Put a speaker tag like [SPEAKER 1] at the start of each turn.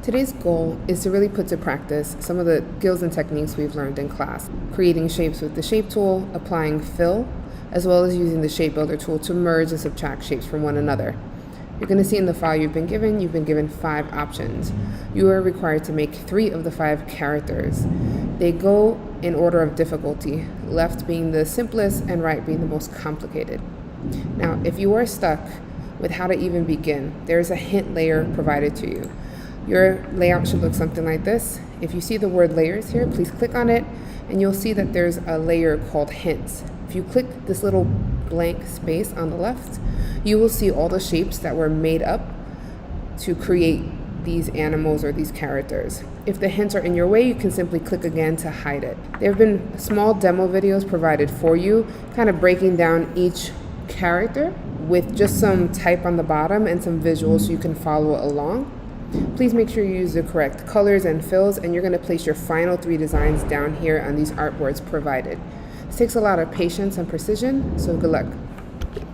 [SPEAKER 1] Today's goal is to really put to practice some of the skills and techniques we've learned in class, creating shapes with the shape tool, applying fill, as well as using the shape builder tool to merge and subtract shapes from one another. You're going to see in the file you've been given 5 options. You are required to make 3 of the 5 characters. They go in order of difficulty, left being the simplest and right being the most complicated. Now, if you are stuck with how to even begin, there is a hint layer provided to you. Your layout should look something like this. If you see the word layers here, please click on it and you'll see that there's a layer called hints. If you click this little blank space on the left, you will see all the shapes that were made up to create these animals or these characters. If the hints are in your way, you can simply click again to hide it. There have been small demo videos provided for you, kind of breaking down each character with just some type on the bottom and some visuals so you can follow along. Please make sure you use the correct colors and fills, and you're going to place your final 3 designs down here on these artboards provided. This takes a lot of patience and precision, so good luck.